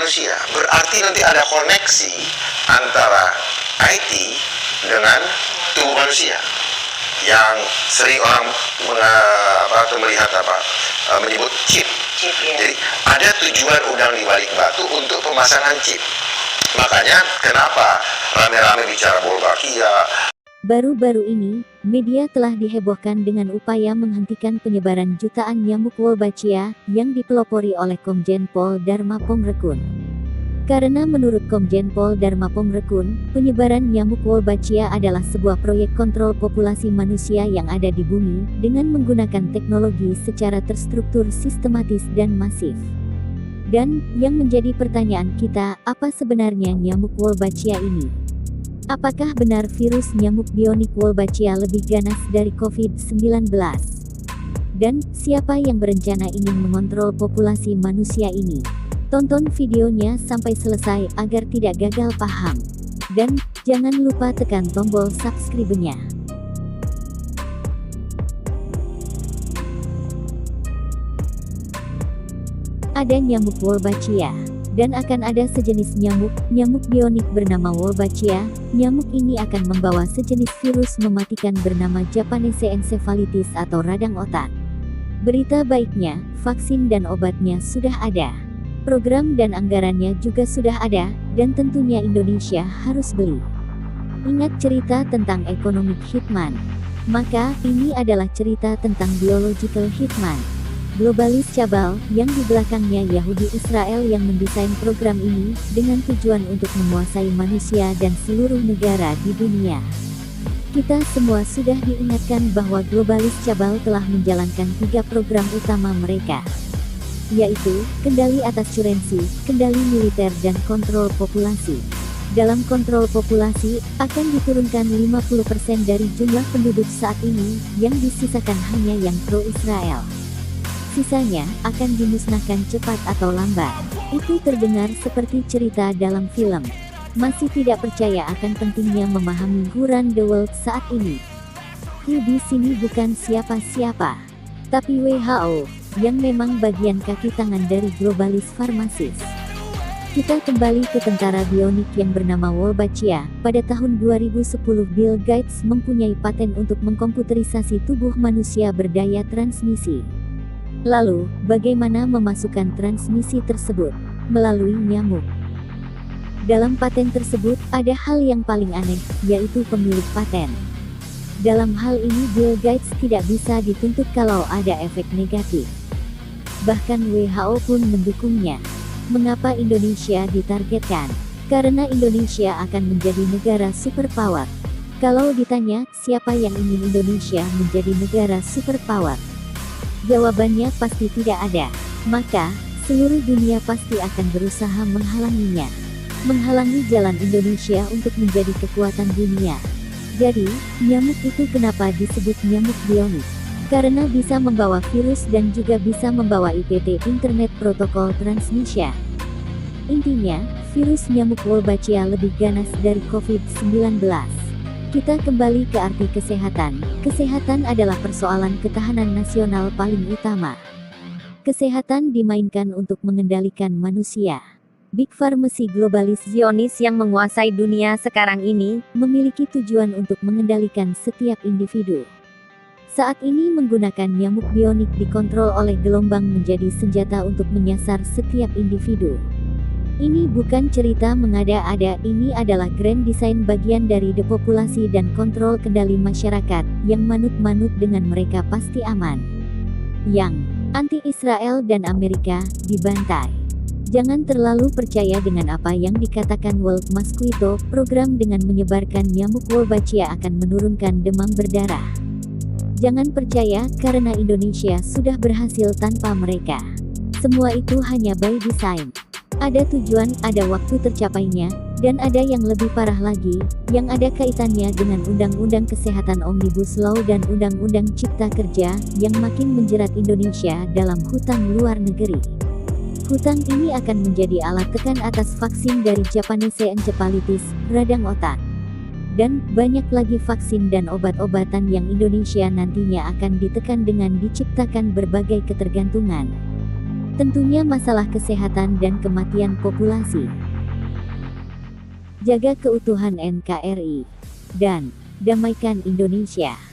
manusia. Berarti nanti ada koneksi antara IT dengan tubuh manusia yang sering orang melihat menyebut chip. Ya. Jadi ada tujuan udang di balik batu untuk pemasangan chip. Makanya kenapa rame-rame bicara Wolbachia. Baru-baru ini, media telah dihebohkan dengan upaya menghentikan penyebaran jutaan nyamuk Wolbachia yang dipelopori oleh Komjen Pol Dharma Pongrekun. Karena menurut Komjen Pol Dharma Pongrekun, penyebaran nyamuk Wolbachia adalah sebuah proyek kontrol populasi manusia yang ada di bumi dengan menggunakan teknologi secara terstruktur, sistematis dan masif. Dan, yang menjadi pertanyaan kita, apa sebenarnya nyamuk Wolbachia ini? Apakah benar virus nyamuk bionik Wolbachia lebih ganas dari COVID-19? Dan, siapa yang berencana ingin mengontrol populasi manusia ini? Tonton videonya sampai selesai agar tidak gagal paham. Dan, jangan lupa tekan tombol subscribe-nya. Ada nyamuk Wolbachia. Dan akan ada sejenis nyamuk bionik bernama Wolbachia. Nyamuk ini akan membawa sejenis virus mematikan bernama Japanese encephalitis atau radang otak. Berita baiknya, vaksin dan obatnya sudah ada. Program dan anggarannya juga sudah ada, dan tentunya Indonesia harus beli. Ingat cerita tentang economic hitman? Maka, ini adalah cerita tentang biological hitman. Globalis cabal, yang di belakangnya Yahudi Israel yang mendesain program ini, dengan tujuan untuk menguasai manusia dan seluruh negara di dunia. Kita semua sudah diingatkan bahwa globalis cabal telah menjalankan 3 program utama mereka, yaitu, kendali atas currency, kendali militer dan kontrol populasi. Dalam kontrol populasi, akan diturunkan 50% dari jumlah penduduk saat ini, yang disisakan hanya yang pro-Israel. Sisanya, akan dimusnahkan cepat atau lambat. Itu terdengar seperti cerita dalam film. Masih tidak percaya akan pentingnya memahami who run the world saat ini? Who di sini bukan siapa-siapa, tapi WHO, yang memang bagian kaki tangan dari globalis farmasis. Kita kembali ke tentara bionik yang bernama Wolbachia. Pada tahun 2010 Bill Gates mempunyai paten untuk mengkomputerisasi tubuh manusia berdaya transmisi. Lalu, bagaimana memasukkan transmisi tersebut? Melalui nyamuk. Dalam paten tersebut, ada hal yang paling aneh, yaitu pemilik paten. Dalam hal ini Bill Gates tidak bisa dituntut kalau ada efek negatif. Bahkan WHO pun mendukungnya. Mengapa Indonesia ditargetkan? Karena Indonesia akan menjadi negara superpower. Kalau ditanya, siapa yang ingin Indonesia menjadi negara superpower? Jawabannya pasti tidak ada. Maka, seluruh dunia pasti akan berusaha menghalanginya. Menghalangi jalan Indonesia untuk menjadi kekuatan dunia. Jadi, nyamuk itu kenapa disebut nyamuk bionik? Karena bisa membawa virus dan juga bisa membawa IPT Internet Protocol Transmission. Intinya, virus nyamuk Wolbachia lebih ganas dari COVID-19. Kita kembali ke arti kesehatan. Kesehatan adalah persoalan ketahanan nasional paling utama. Kesehatan dimainkan untuk mengendalikan manusia. Big Pharmacy globalis Zionis yang menguasai dunia sekarang ini, memiliki tujuan untuk mengendalikan setiap individu. Saat ini menggunakan nyamuk bionik dikontrol oleh gelombang menjadi senjata untuk menyasar setiap individu. Ini bukan cerita mengada-ada, ini adalah grand design bagian dari depopulasi dan kontrol kendali masyarakat, yang manut-manut dengan mereka pasti aman. Yang anti-Israel dan Amerika, dibantai. Jangan terlalu percaya dengan apa yang dikatakan World Mosquito, program dengan menyebarkan nyamuk Wolbachia akan menurunkan demam berdarah. Jangan percaya, karena Indonesia sudah berhasil tanpa mereka. Semua itu hanya by design. Ada tujuan, ada waktu tercapainya, dan ada yang lebih parah lagi, yang ada kaitannya dengan Undang-Undang Kesehatan Omnibus Law dan Undang-Undang Cipta Kerja, yang makin menjerat Indonesia dalam hutang luar negeri. Hutang ini akan menjadi alat tekan atas vaksin dari Japanese encephalitis, radang otak. Dan, banyak lagi vaksin dan obat-obatan yang Indonesia nantinya akan ditekan dengan diciptakan berbagai ketergantungan. Tentunya masalah kesehatan dan kematian populasi. Jaga keutuhan NKRI dan damaikan Indonesia.